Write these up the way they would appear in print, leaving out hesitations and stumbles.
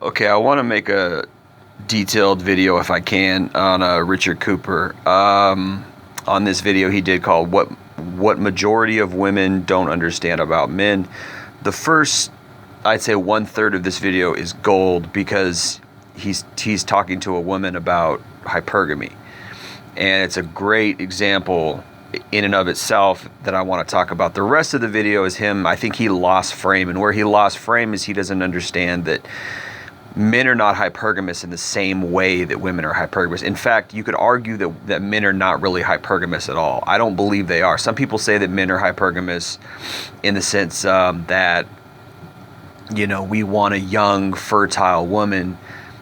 Okay, I want to make a detailed video if I can on Richard Cooper. On this video he did called "What Majority of Women Don't Understand About Men." The first, I'd say 1/3 of this video is gold because he's talking to a woman about hypergamy, and it's a great example in and of itself that I want to talk about. The rest of the video is him. I think he lost frame, and where he lost frame is he doesn't understand that men are not hypergamous in the same way that women are hypergamous. In fact, you could argue that men are not really hypergamous at all. I don't believe they are. Some people say that men are hypergamous in the sense that, we want a young, fertile woman.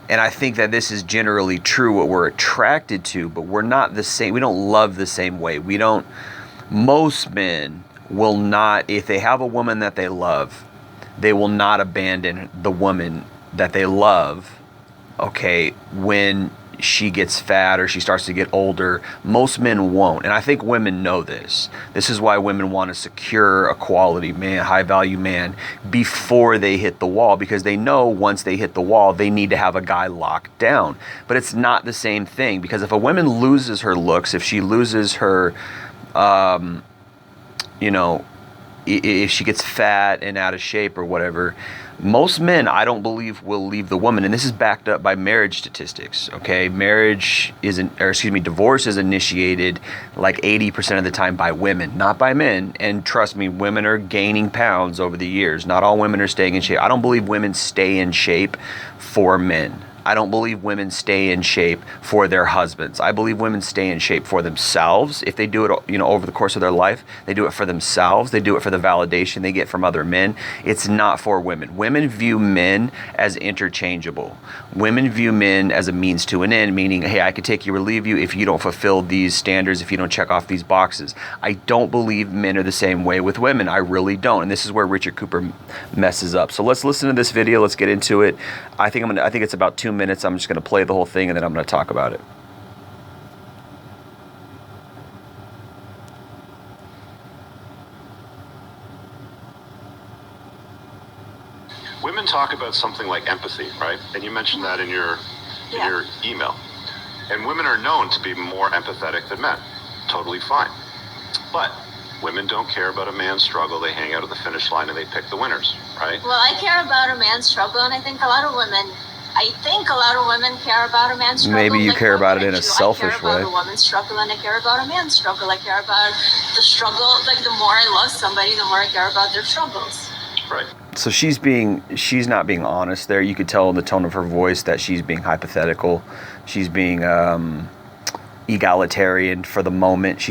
And I think that this is generally true, what we're attracted to, but we're not the same. We don't love the same way. Most men will not, if they have a woman that they love, they will not abandon the woman that they love, okay, when she gets fat or she starts to get older. Most men won't, and I think women know this. This is why women want to secure a quality man, high value man, before they hit the wall, because they know once they hit the wall, they need to have a guy locked down. But it's not the same thing, because if a woman loses her looks, if she loses her, if she gets fat and out of shape or whatever, most men, I don't believe, will leave the woman. And this is backed up by marriage statistics, okay? Divorce is initiated like 80% of the time by women, not by men. And trust me, women are gaining pounds over the years. Not all women are staying in shape. I don't believe women stay in shape for men. I don't believe women stay in shape for their husbands. I believe women stay in shape for themselves. If they do it, over the course of their life, they do it for themselves. They do it for the validation they get from other men. It's not for women. Women view men as interchangeable. Women view men as a means to an end, meaning, hey, I could take you or leave you if you don't fulfill these standards, if you don't check off these boxes. I don't believe men are the same way with women. I really don't. And this is where Richard Cooper messes up. So let's listen to this video. Let's get into it. I think it's about 2 minutes. I'm just going to play the whole thing and then I'm going to talk about it. Women talk about something like empathy, right? And you mentioned that in your email. And women are known to be more empathetic than men. Totally fine. But women don't care about a man's struggle. They hang out at the finish line and they pick the winners, right? Well, I care about a man's struggle, and I think a lot of women care about a man's struggle. Maybe you care about it in a selfish way. I care about a woman's struggle, and I care about a man's struggle. I care about the struggle. Like, the more I love somebody, the more I care about their struggles. Right. So she's not being honest there. You could tell in the tone of her voice that she's being hypothetical. She's being egalitarian for the moment.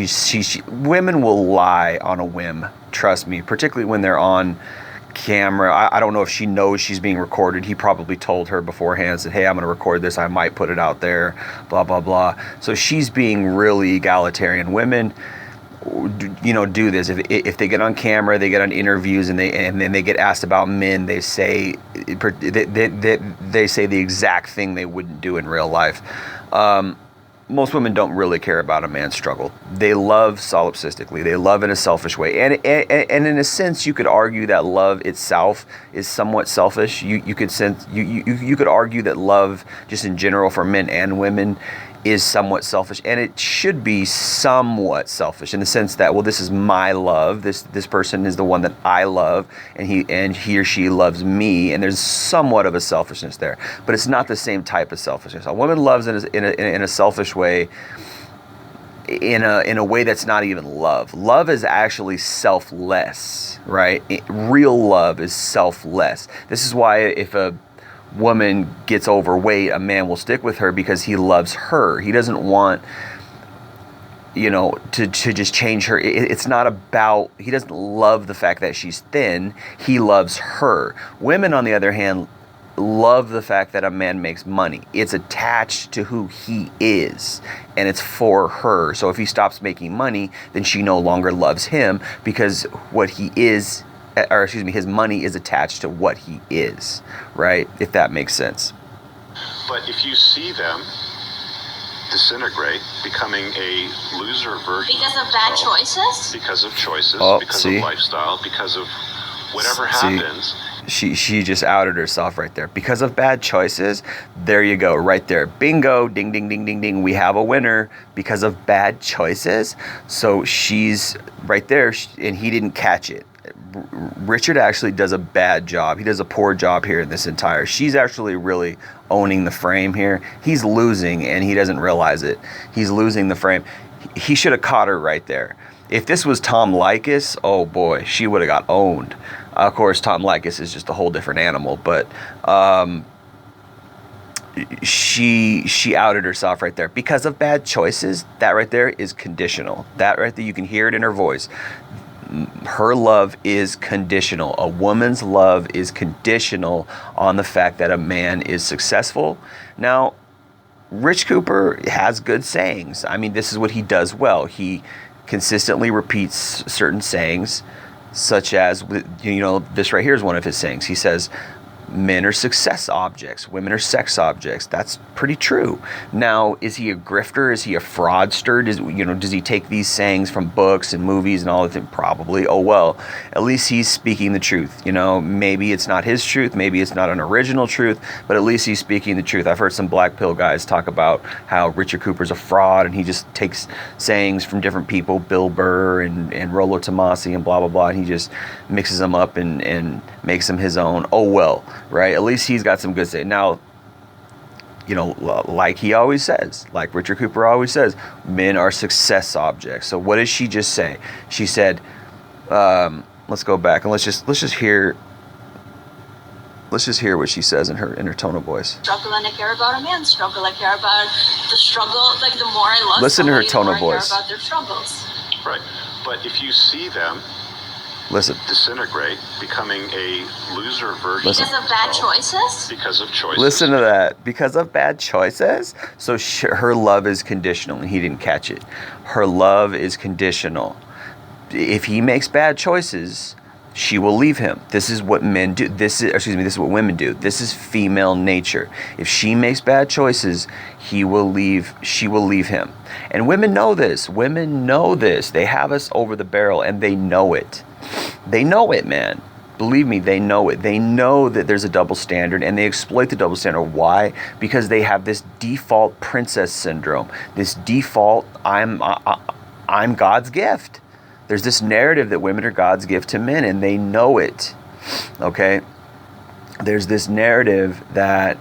Women will lie on a whim. Trust me, particularly when they're on camera. I don't know if she knows she's being recorded. He probably told her beforehand, said, hey, I'm going to record this. I might put it out there, blah, blah, blah. So she's being really egalitarian. Women, do this. If they get on camera, they get on interviews, and then they get asked about men, they say the exact thing they wouldn't do in real life. Most women don't really care about a man's struggle. They love solipsistically. They love in a selfish way. And in a sense, you could argue that love itself is somewhat selfish. You could argue that love, just in general for men and women, is somewhat selfish, and it should be somewhat selfish in the sense that, well, this is my love. This person is the one that I love, and he or she loves me, and there's somewhat of a selfishness there, but it's not the same type of selfishness. A woman loves in a selfish way, in a way that's not even love. Love is actually selfless, right? Real love is selfless. This is why if a woman gets overweight, a man will stick with her because he loves her. He doesn't want, to just change her. It's not about, he doesn't love the fact that she's thin. He loves her. Women, on the other hand, love the fact that a man makes money. It's attached to who he is, and it's for her. So if he stops making money, then she no longer loves him, because what he is, his money is attached to what he is, right? If that makes sense. But if you see them disintegrate, becoming a loser version because of bad choices, because of choices, of lifestyle, because of whatever happens, She just outed herself right there because of bad choices. There you go, right there. Bingo, ding, ding, ding, ding, ding. We have a winner because of bad choices. So she's right there, and he didn't catch it. Richard actually does a bad job. He does a poor job here in this entire. She's actually really owning the frame here. He's losing, and he doesn't realize it. He's losing the frame. He should have caught her right there. If this was Tom Leykis, oh boy, she would have got owned. Of course, Tom Leykis is just a whole different animal, but she outed herself right there because of bad choices. That right there is conditional. That right there, you can hear it in her voice. Her love is conditional. A woman's love is conditional on the fact that a man is successful. Now, Rich Cooper has good sayings. I mean, this is what he does well. He consistently repeats certain sayings, such as, this right here is one of his sayings. He says, men are success objects, women are sex objects. That's pretty true. Now, is he a grifter? Is he a fraudster? Does he take these sayings from books and movies and all of them? Probably. Oh well, at least he's speaking the truth. Maybe it's not his truth, maybe it's not an original truth, but at least he's speaking the truth. I've heard some black pill guys talk about how Richard Cooper's a fraud and he just takes sayings from different people, Bill Burr and Rollo Tomasi and blah blah blah, and he just mixes them up and makes them his own. Oh well. Right? At least he's got some good say. Now, like he always says, like Richard Cooper always says, men are success objects. So what did she just say? She said, let's go back and let's just hear what she says in her tone of voice. Struggle and I care about a man's struggle. I care about the struggle. Like the more I love Listen somebody, to her tone the more of voice. I care about their struggles. Right. But if you see them disintegrate, becoming a loser version because of bad choices. Because of choices. Listen to that. Because of bad choices. So her love is conditional, and he didn't catch it. Her love is conditional. If he makes bad choices, she will leave him. This is what men do. This is what women do. This is female nature. If she makes bad choices, she will leave him. And women know this. Women know this. They have us over the barrel, and they know it. They know it, man. Believe me, they know it. They know that there's a double standard, and they exploit the double standard. Why? Because they have this default princess syndrome. This default, I'm God's gift. There's this narrative that women are God's gift to men, and they know it. Okay? There's this narrative that,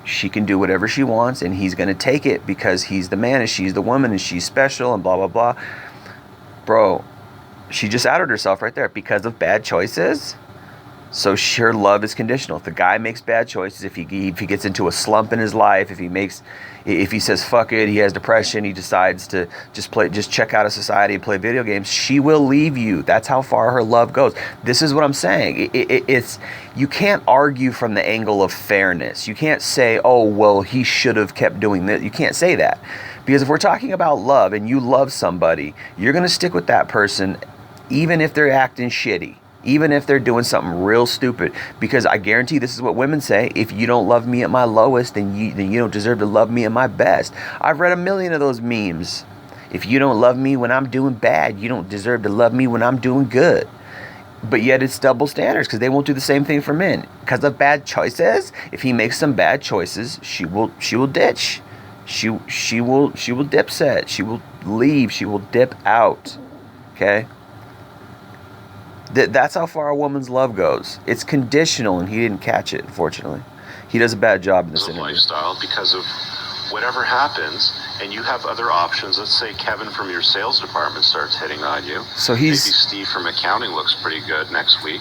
she can do whatever she wants, and he's going to take it because he's the man, and she's the woman, and she's special, and blah, blah, blah. Bro, she just outed herself right there because of bad choices. So her love is conditional. If the guy makes bad choices, if he gets into a slump in his life, if he says fuck it, he has depression, he decides to just check out of society and play video games, she will leave you. That's how far her love goes. This is what I'm saying. It's you can't argue from the angle of fairness. You can't say, oh well, he should have kept doing this. You can't say that, because if we're talking about love and you love somebody, you're gonna stick with that person, even if they're acting shitty. Even if they're doing something real stupid, because I guarantee this is what women say: if you don't love me at my lowest, then you don't deserve to love me at my best. I've read a million of those memes. If you don't love me when I'm doing bad, you don't deserve to love me when I'm doing good. But yet it's double standards, because they won't do the same thing for men because of bad choices. If he makes some bad choices, she will ditch. She will dip set. She will leave. She will dip out. Okay. That's how far a woman's love goes. It's conditional, and he didn't catch it, unfortunately. He does a bad job in this interview. Lifestyle, because of whatever happens, and you have other options. Let's say Kevin from your sales department starts hitting on you. So maybe Steve from accounting looks pretty good next week,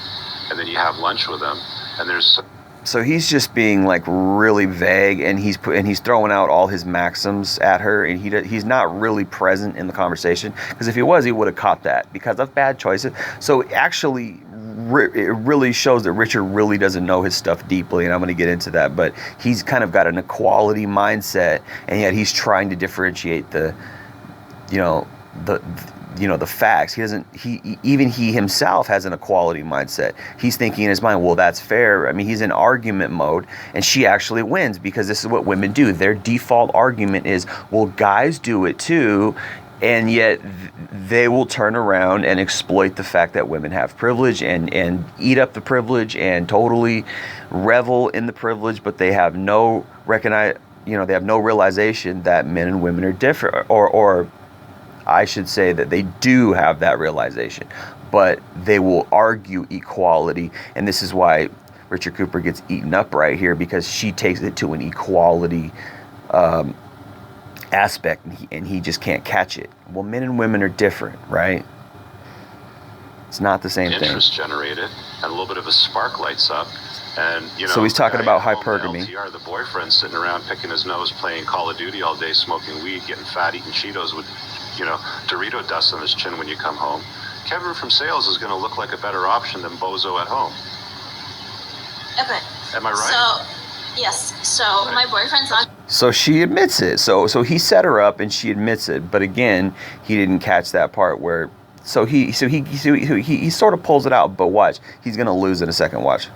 and then you have lunch with him, and there's... So he's just being like really vague, and he's throwing out all his maxims at her, and he's not really present in the conversation, because if he was, he would have caught that because of bad choices. So actually, it really shows that Richard really doesn't know his stuff deeply, and I'm going to get into that. But he's kind of got an equality mindset, and yet he's trying to differentiate the facts. He himself has an equality mindset. He's thinking in his mind, well, that's fair. I mean, he's in argument mode, and she actually wins, because this is what women do. Their default argument is, well, guys do it too. And yet they will turn around and exploit the fact that women have privilege and eat up the privilege and totally revel in the privilege, but they have no they have no realization that men and women are different, or I should say that they do have that realization, but they will argue equality. And this is why Richard Cooper gets eaten up right here, because she takes it to an equality aspect, and he just can't catch it. Well, men and women are different, right? It's not the same thing. Interest generated, and a little bit of a spark lights up, and so he's talking about hypergamy. LTR, the boyfriend sitting around picking his nose, playing Call of Duty all day, smoking weed, getting fat, eating Cheetos with, Dorito dust on his chin when you come home. Kevin from sales is going to look like a better option than Bozo at home. Okay. Am I right? So, yes. So my boyfriend's on. So she admits it. So he set her up, and she admits it. But again, he didn't catch that part where. So he sort of pulls it out. But watch, he's gonna lose in a second. Watch.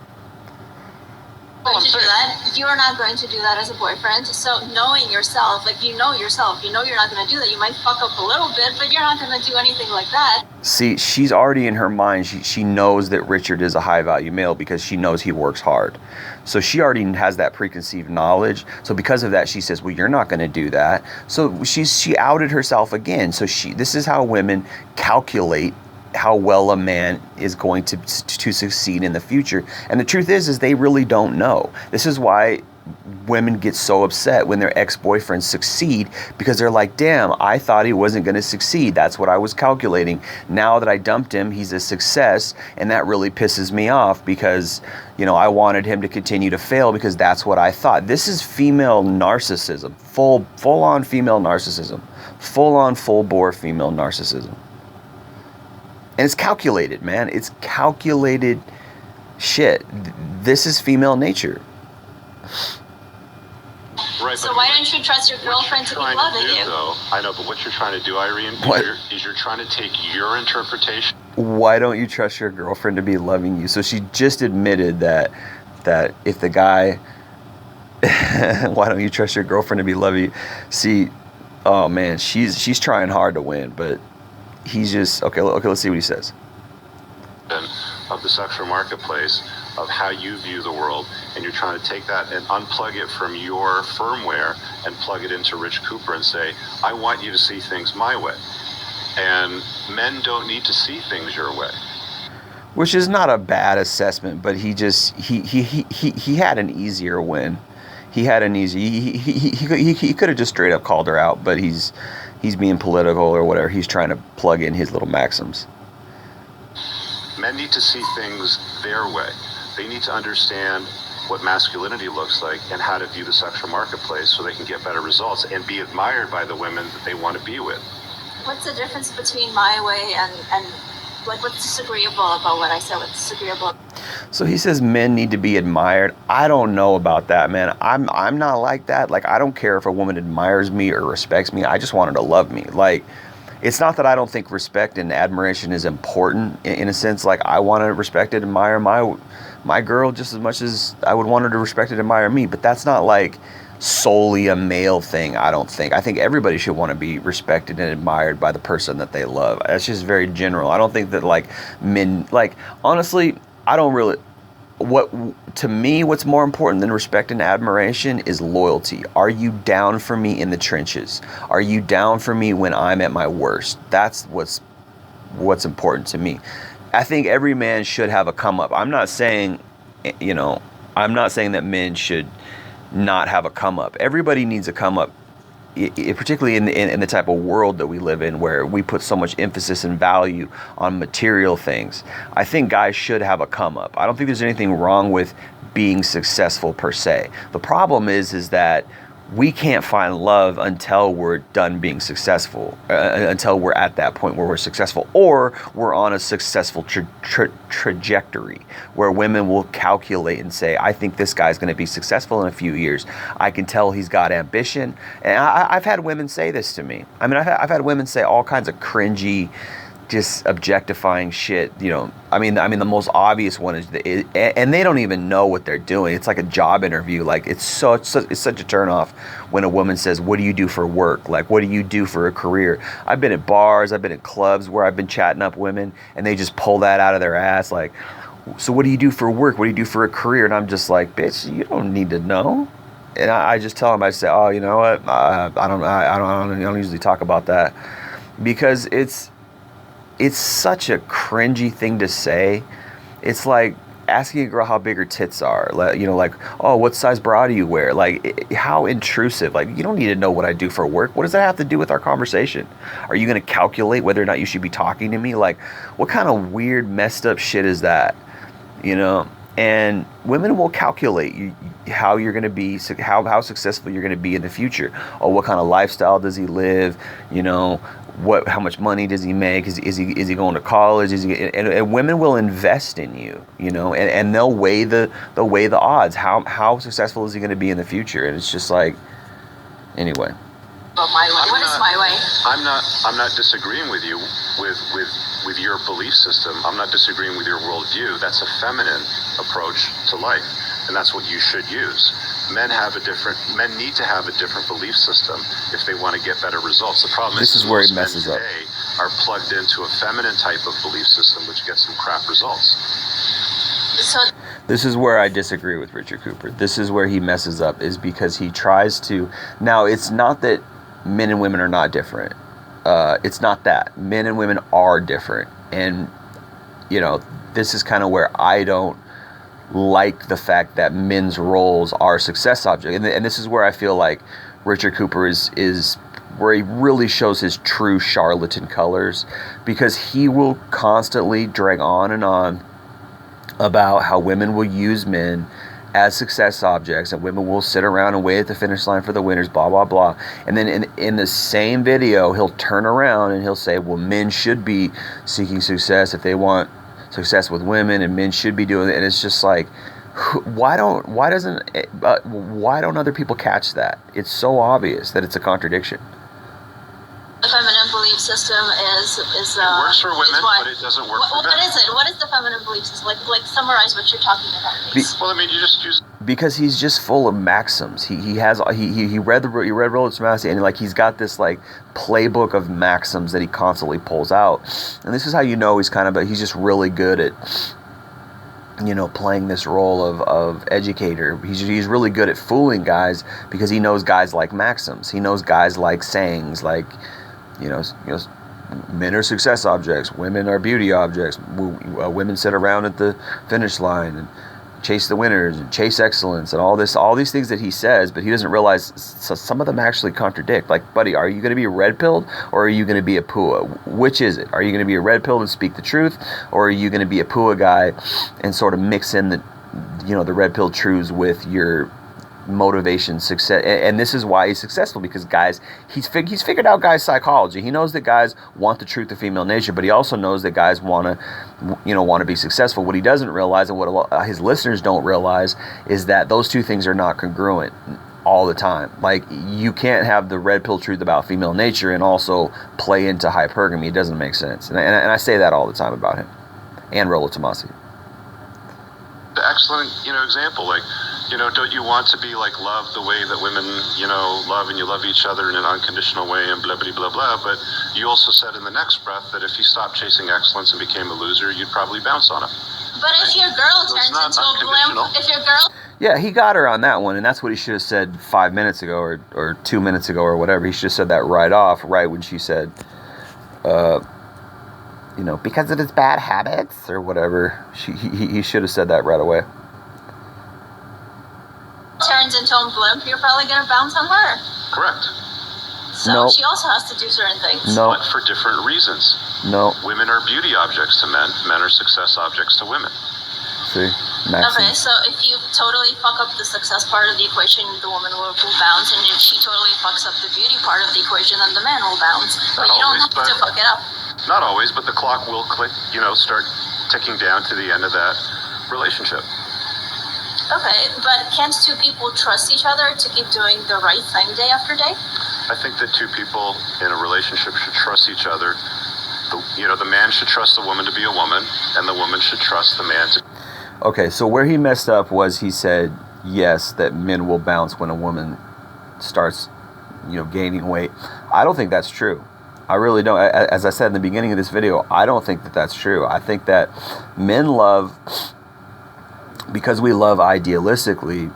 Going to do that. You're not going to do that as a boyfriend. So knowing yourself, you're not going to do that. You might fuck up a little bit, but you're not going to do anything like that. See, she's already in her mind. She knows that Richard is a high value male because she knows he works hard. So she already has that preconceived knowledge. So because of that, she says, well, you're not going to do that. So she outed herself again. So this is how women calculate how well a man is going to succeed in the future. And the truth is they really don't know. This is why women get so upset when their ex-boyfriends succeed, because they're like, damn, I thought he wasn't going to succeed. That's what I was calculating. Now that I dumped him, he's a success, and that really pisses me off because, I wanted him to continue to fail because that's what I thought. This is female narcissism, full-on female narcissism, full-on, full-bore female narcissism. And it's calculated, man. It's calculated shit. This is female nature. Right, so why don't you trust your girlfriend to be loving you? Though, I know, but what you're trying to do, Irene, is you're trying to take your interpretation. Why don't you trust your girlfriend to be loving you? So she just admitted that if the guy, why don't you trust your girlfriend to be loving you? See, oh man, she's trying hard to win, but he's just okay. Let's see what he says. Of the sexual marketplace, of how you view the world, and you're trying to take that and unplug it from your firmware and plug it into Rich Cooper and say, I want you to see things my way. And men don't need to see things your way. Which is not a bad assessment, but he had an easier win. He had an easy. He could have just straight up called her out, but he's being political or whatever. He's trying to plug in his little maxims. Men need to see things their way. They need to understand what masculinity looks like and how to view the sexual marketplace so they can get better results and be admired by the women that they want to be with. What's the difference between my way and what's disagreeable about what I said? What's disagreeable? So he says men need to be admired. I don't know about that, man. I'm not like that. I don't care if a woman admires me or respects me. I just want her to love me. It's not that I don't think respect and admiration is important in a sense. I want to respect and admire my girl just as much as I would want her to respect and admire me. But that's not solely a male thing, I don't think. I think everybody should want to be respected and admired by the person that they love. That's just very general. I don't think that men, honestly, I don't really, to me, what's more important than respect and admiration is loyalty. Are you down for me in the trenches? Are you down for me when I'm at my worst? That's what's important to me. I think every man should have a come up. I'm not saying that men should not have a come up. Everybody needs a come up, particularly in the type of world that we live in, where we put so much emphasis and value on material things. I think guys should have a come up. I don't think there's anything wrong with being successful per se. The problem is that we can't find love until we're done being successful, until we're at that point where we're successful, or we're on a successful trajectory where women will calculate and say, I think this guy's going to be successful in a few years. I can tell he's got ambition. And I've had women say this to me. I mean, I've had women say all kinds of cringy, just objectifying shit. I mean the most obvious one is and they don't even know what they're doing. It's like a job interview. Like it's such a turnoff when a woman says, "What do you do for work?" Like, "What do you do for a career?" I've been at bars, I've been at clubs where I've been chatting up women, and they just pull that out of their ass. Like, "So what do you do for work? What do you do for a career?" And I'm just like, "Bitch, you don't need to know." And I just tell them, I say, "Oh, you know what? I don't usually talk about that," because it's such a cringy thing to say. It's like asking a girl how big her tits are. Like, "Oh, what size bra do you wear?" Like, how intrusive. Like, you don't need to know what I do for work. What does that have to do with our conversation? Are you going to calculate whether or not you should be talking to me? Like, what kind of weird, messed up shit is that? And women will calculate how you're going to be, how successful you're going to be in the future. Oh, what kind of lifestyle does he live? How much money does he make? Is he going to college? And women will invest in you, and they'll weigh the odds. How successful is he going to be in the future? And it's just like, anyway. But my way. What is my way? I'm not disagreeing with you with your belief system. I'm not disagreeing with your worldview. That's a feminine approach to life, and that's what you should use. Men need to have a different belief system if they want to get better results. The problem this is where he messes up. Today are plugged into a feminine type of belief system, which gets some crap results. So this is where I disagree with Richard Cooper. This is where he messes up, is because he tries to. Now, it's not that men and women are not different. It's not that. Men and women are different. And, this is kind of where I don't like the fact that men's roles are success objects. And this is where I feel like Richard Cooper is where he really shows his true charlatan colors, because he will constantly drag on and on about how women will use men as success objects, and women will sit around and wait at the finish line for the winners, blah, blah, blah. And then in the same video, he'll turn around and he'll say, well, men should be seeking success if they want success with women, and men should be doing it. And it's just like, why don't other people catch that? It's so obvious that it's a contradiction. The feminine belief system is it works for women, but it doesn't work for men. What is it? What is the feminine belief system? Like summarize what you're talking about. You just use. Because he's just full of maxims. He read Rollo Tomassi, and like he's got this like playbook of maxims that he constantly pulls out. And this is how you know he's just really good at playing this role of educator. He's really good at fooling guys, because he knows guys like maxims. He knows guys like sayings like, men are success objects, women are beauty objects. Women sit around at the finish line and chase the winners and chase excellence and all these things that he says, but he doesn't realize some of them actually contradict. Like, buddy, are you going to be red-pilled, or are you going to be a PUA? Which is it? Are you going to be a red-pilled and speak the truth, or are you going to be a PUA guy and sort of mix in the red-pilled truths with your motivation, success? And this is why he's successful, because guys, he's figured out guys' psychology. He knows that guys want the truth of female nature, but he also knows that guys want to be successful. What he doesn't realize, and what his listeners don't realize, is that those two things are not congruent all the time. Like, you can't have the red pill truth about female nature and also play into hypergamy. It doesn't make sense. And I say that all the time about him and Rollo Tomassi. The excellent, example, like, don't you want to be like love the way that women, love, and you love each other in an unconditional way, and blah, blah, blah, blah. But you also said in the next breath that if he stopped chasing excellence and became a loser, you'd probably bounce on him. But if your girl turns into a blimp, if your girl... Yeah, he got her on that one, and that's what he should have said 5 minutes ago or 2 minutes ago or whatever. He should have said that right when she said, because of his bad habits or whatever. He should have said that right away. Turns into a blimp, you're probably going to bounce on her. Correct. So she also has to do certain things. No. But for different reasons. No. Women are beauty objects to men. Men are success objects to women. See? Maxim. Okay, so if you totally fuck up the success part of the equation, the woman will bounce. And if she totally fucks up the beauty part of the equation, then the man will bounce. But you don't have to fuck it up. Not always, but the clock will click, start ticking down to the end of that relationship. Okay, but can't two people trust each other to keep doing the right thing day after day? I think that two people in a relationship should trust each other The man should trust the woman to be a woman, and the woman should trust the man to. Okay, so where he messed up was he said, yes, that men will bounce when a woman starts, gaining weight. I don't think that's true. I really don't. As I said in the beginning of this video, I don't think that that's true. I think that men love, because we love idealistically,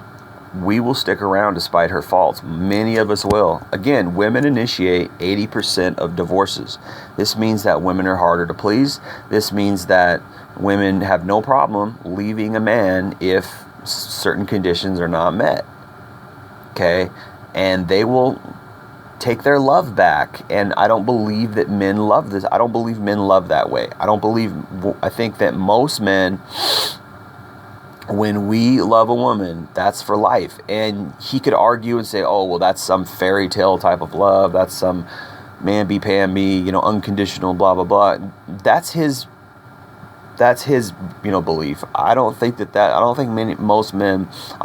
we will stick around despite her faults. Many of us will. Again, women initiate 80% of divorces. This means that women are harder to please. This means that women have no problem leaving a man if certain conditions are not met. Okay? And they will take their love back. And I don't believe that men love this. I don't believe men love that way. I think that most men, when we love a woman, that's for life. And he could argue and say, oh, well, that's some fairy tale type of love. That's some man be paying me, unconditional, blah, blah, blah. That's his belief. I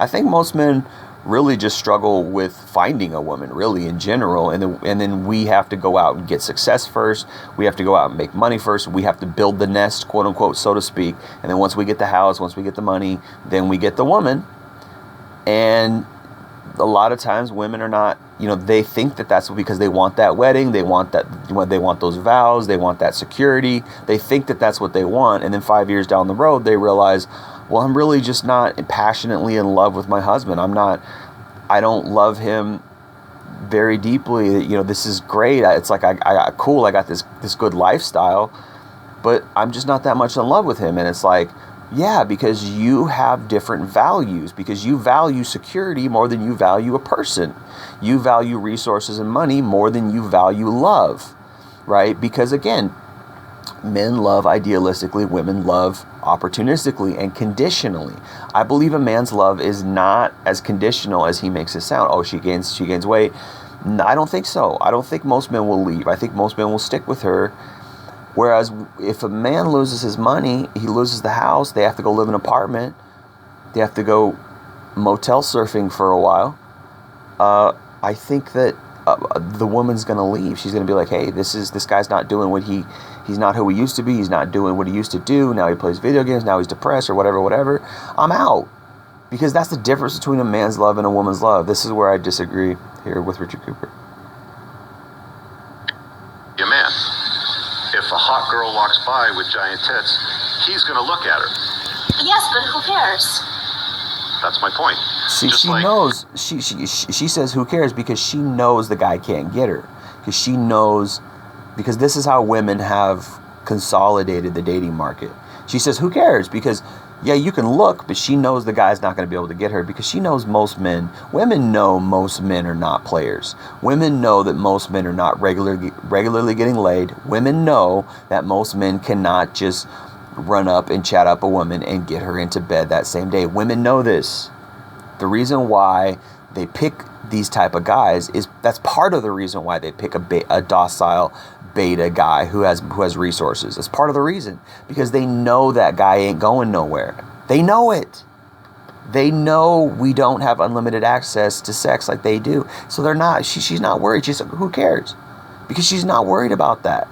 think most men really just struggle with finding a woman, really, in general. And then we have to go out and get success first. We have to go out and make money first. We have to build the nest, quote unquote, so to speak. And then once we get the house, once we get the money, then we get the woman. And a lot of times women are not, they think that that's because they want that wedding. They want those vows. They want that security. They think that that's what they want. And then 5 years down the road, they realize, well, I'm really just not passionately in love with my husband. I don't love him very deeply. This is great. It's like, I got this good lifestyle, but I'm just not that much in love with him. And it's like, yeah, because you have different values, because you value security more than you value a person. You value resources and money more than you value love, right? Because again, men love idealistically, women love opportunistically and conditionally. I believe a man's love is not as conditional as he makes it sound. Oh, she gains weight. No, I don't think so. I don't think most men will leave. I think most men will stick with her. Whereas if a man loses his money, he loses the house, they have to go live in an apartment, they have to go motel surfing for a while, I think that the woman's going to leave. She's going to be like, hey, this guy's not doing what he's not who he used to be. He's not doing what he used to do. Now he plays video games. Now he's depressed or whatever. I'm out. Because that's the difference between a man's love and a woman's love. This is where I disagree here with Richard Cooper. Your man. If a hot girl walks by with giant tits, he's going to look at her. Yes, but who cares? That's my point. See, knows. She says who cares because she knows the guy can't get her. Because she knows, because this is how women have consolidated the dating market. She says who cares because, yeah, you can look, but she knows the guy's not going to be able to get her because she knows women know most men are not players. Women know that most men are not regularly getting laid. Women know that most men cannot just run up and chat up a woman and get her into bed that same day. Women know this. The reason why they pick these type of guys that's part of the reason why they pick a docile beta guy who has resources. It's part of the reason because they know that guy ain't going nowhere. They know it. They know we don't have unlimited access to sex like they do. So they're not. She's not worried. She's like, who cares? Because she's not worried about that.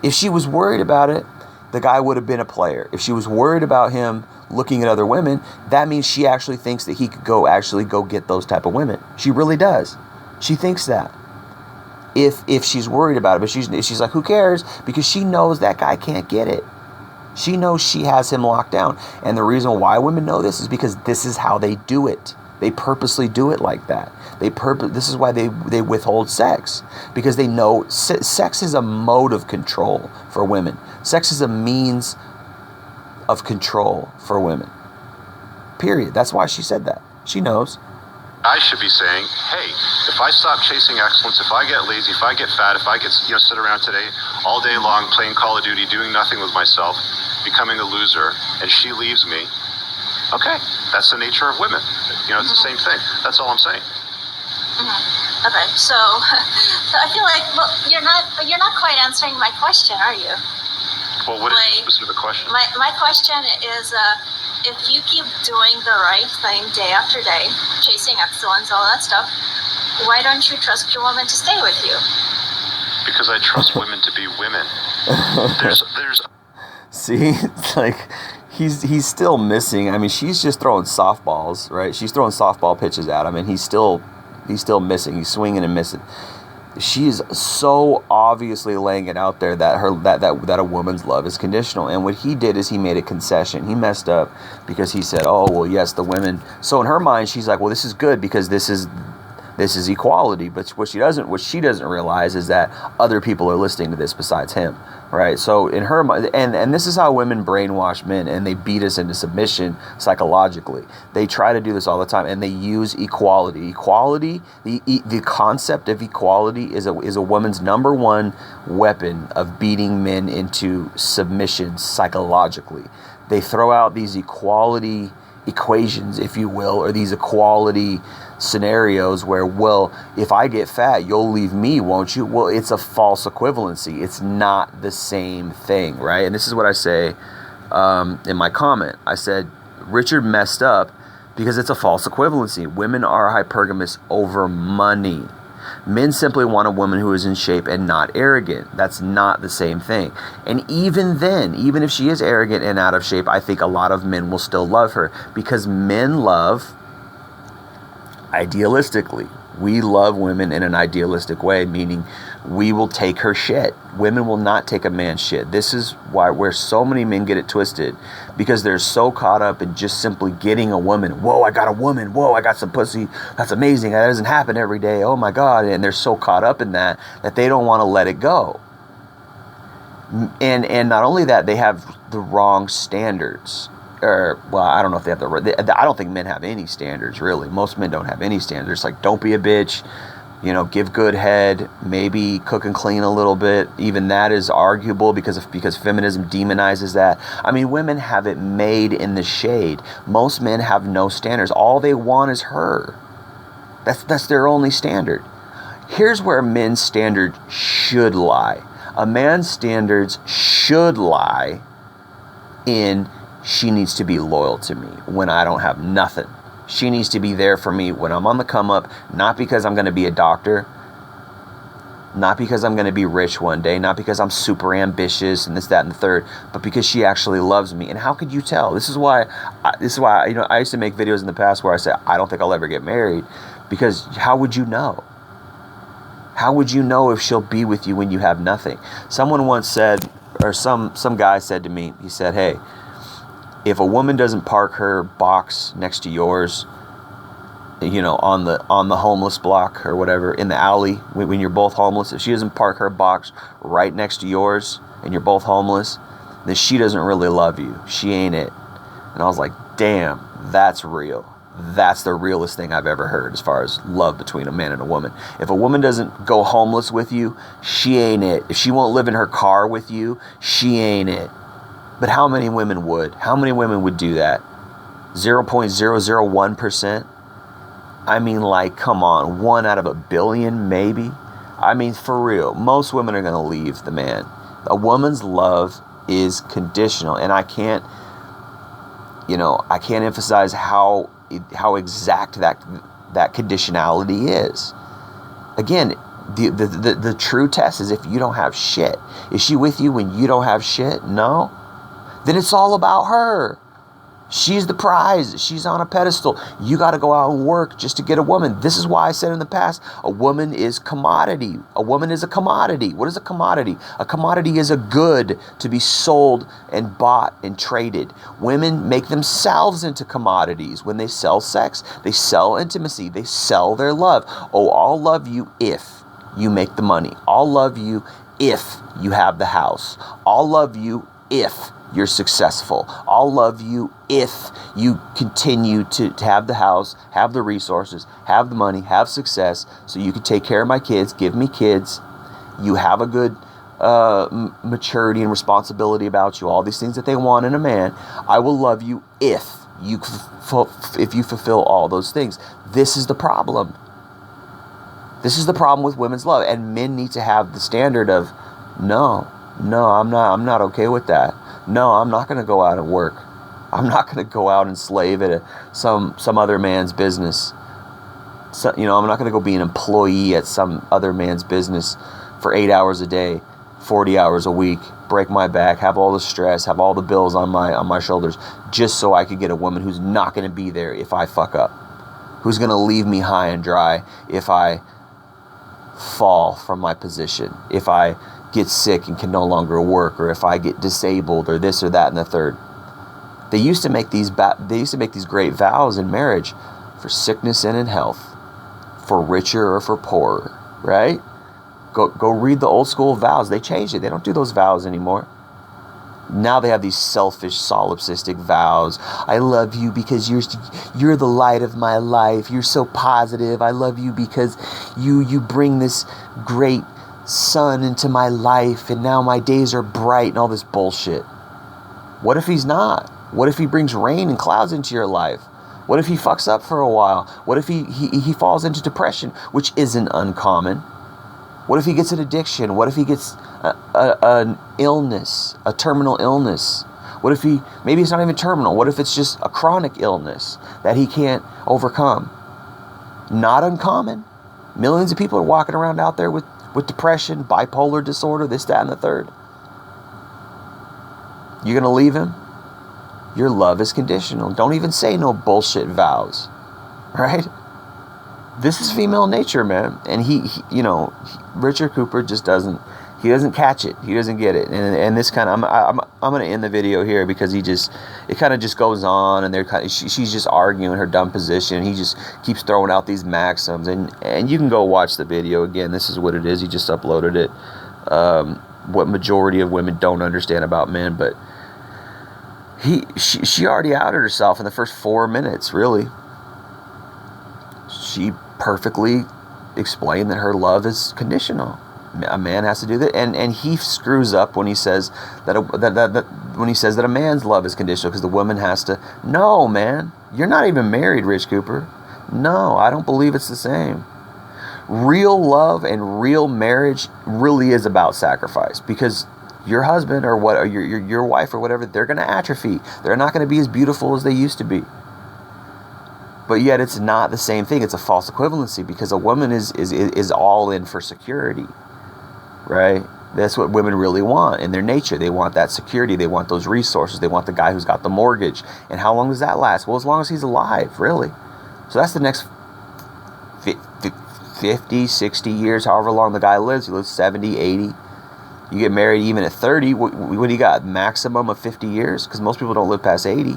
If she was worried about it, the guy would have been a player. If she was worried about him looking at other women, that means she actually thinks that he could go get those type of women. She really does. She thinks that. If she's worried about it, but she's like, who cares? Because she knows that guy can't get it. She knows she has him locked down. And the reason why women know this is because this is how they do it. They purposely do it like that. This is why they withhold sex, because they know sex is a mode of control for women. Sex is a means of control for women. Period. That's why she said that. She knows. I should be saying, hey, if I stop chasing excellence, if I get lazy, if I get fat, if I get sit around today all day long playing Call of Duty, doing nothing with myself, becoming a loser, and she leaves me, okay, that's the nature of women. It's the same thing. That's all I'm saying. Mm-hmm. Okay, so I feel like you're not quite answering my question, are you? Well, what is the specific question? My question is, if you keep doing the right thing day after day, chasing excellence, all that stuff, why don't you trust your woman to stay with you? because I trust women to be women. There's See, it's like he's still missing. I mean, she's just throwing softballs, right? She's throwing softball pitches at him, and he's still missing. He's swinging and missing. She's so obviously laying it out there that that a woman's love is conditional. And what he did is he made a concession. He messed up because he said, "Oh, well, yes, the women." So in her mind, she's like, "Well, this is good because this is equality." But what she doesn't realize is that other people are listening to this besides him, right? So in her mind, and this is how women brainwash men, and they beat us into submission psychologically. They try to do this all the time, and they use equality. Equality, the concept of equality is a woman's number one weapon of beating men into submission psychologically. They throw out these equality equations, if you will, or these equality scenarios where, well, if I get fat, you'll leave me, won't you? Well, it's a false equivalency. It's not the same thing, right? And this is what I say in my comment. I said, Richard messed up because it's a false equivalency. Women are hypergamous over money. Men simply want a woman who is in shape and not arrogant. That's not the same thing. And even then, even if she is arrogant and out of shape, I think a lot of men will still love her because men love idealistically. We love women in an idealistic way, meaning we will take her shit. Women will not take a man's shit. This is where so many men get it twisted, because they're so caught up in just simply getting a woman. Whoa, I got a woman. Whoa, I got some pussy. That's amazing. That doesn't happen every day. Oh my God. And they're so caught up in that they don't want to let it go. And not only that, they have the wrong standards. Or, well, I don't know if they have I don't think men have any standards, really. Most men don't have any standards. Like, don't be a bitch, give good head, maybe cook and clean a little bit. Even that is arguable because feminism demonizes that. I mean, women have it made in the shade. Most men have no standards. All they want is her. That's their only standard. Here's where men's standards should lie. A man's standards should lie in, she needs to be loyal to me when I don't have nothing. She needs to be there for me when I'm on the come up, not because I'm going to be a doctor, not because I'm going to be rich one day, not because I'm super ambitious and this, that, and the third, but because she actually loves me. And how could you tell? This is why I used to make videos in the past where I said, I don't think I'll ever get married, because how would you know? How would you know if she'll be with you when you have nothing? Someone once said, or some guy said to me, he said, hey, if a woman doesn't park her box next to yours, on the homeless block or whatever, in the alley, when you're both homeless, if she doesn't park her box right next to yours and you're both homeless, then she doesn't really love you. She ain't it. And I was like, damn, that's real. That's the realest thing I've ever heard as far as love between a man and a woman. If a woman doesn't go homeless with you, she ain't it. If she won't live in her car with you, she ain't it. But how many women would? How many women would do that? 0.001%? I mean, like, come on, 1 out of a billion, maybe? I mean, for real, most women are going to leave the man. A woman's love is conditional, and I can't emphasize how exact that conditionality is. Again, the true test is if you don't have shit. Is she with you when you don't have shit? No. Then it's all about her. She's the prize. She's on a pedestal. You got to go out and work just to get a woman. This is why I said in the past, a woman is commodity. A woman is a commodity. What is a commodity? A commodity is a good to be sold and bought and traded. Women make themselves into commodities. When they sell sex, they sell intimacy. They sell their love. Oh, I'll love you if you make the money. I'll love you if you have the house. I'll love you if you're successful. I'll love you if you continue to have the house, have the resources, have the money, have success, so you can take care of my kids, give me kids. You have a good maturity and responsibility about you, all these things that they want in a man. I will love you if you fulfill all those things. This is the problem. This is the problem with women's love, and men need to have the standard of, no, I'm not okay with that. No, I'm not going to go out and work. I'm not going to go out and slave at some other man's business. So, I'm not going to go be an employee at some other man's business for 8 hours a day, 40 hours a week, break my back, have all the stress, have all the bills on my shoulders, just so I could get a woman who's not going to be there if I fuck up, who's going to leave me high and dry if I fall from my position, if I get sick and can no longer work, or if I get disabled, or this or that and the third. They used to make these great vows in marriage for sickness and in health, for richer or for poorer, right? Go read the old school vows. They changed it. They don't do those vows anymore. Now they have these selfish, solipsistic vows. I love you because you're the light of my life. You're so positive. I love you because you bring this great sun into my life, and now my days are bright, and all this bullshit. What if he's not? What if he brings rain and clouds into your life? What if he fucks up for a while? What if he falls into depression, which isn't uncommon? What if he gets an addiction? What if he gets an illness, a terminal illness? What if maybe it's not even terminal. What if it's just a chronic illness that he can't overcome? Not uncommon. Millions of people are walking around out there with depression, bipolar disorder, this, that, and the third. You're going to leave him? Your love is conditional. Don't even say no bullshit vows. Right? This is female nature, man. And Richard Cooper just doesn't catch it. He doesn't get it. And this kind of, I'm going to end the video here because it kind of just goes on, and she's just arguing her dumb position. He just keeps throwing out these maxims, and you can go watch the video again. This is what it is. He just uploaded it. What majority of women don't understand about men, but she already outed herself in the first 4 minutes, really. She perfectly explained that her love is conditional. A man has to do that, and he screws up when he says that a man's love is conditional, because the woman has to. No, man, you're not even married, Rich Cooper. No, I don't believe it's the same. Real love and real marriage really is about sacrifice, because your husband or your wife or whatever, they're going to atrophy. They're not going to be as beautiful as they used to be. But yet it's not the same thing. It's a false equivalency, because a woman is all in for security, right? That's what women really want in their nature. They want that security. They want those resources. They want the guy who's got the mortgage. And how long does that last? Well, as long as he's alive, really. So that's the next 50, 60 years, however long the guy lives. He lives 70, 80. You get married even at 30. What do you got? Maximum of 50 years? Because most people don't live past 80.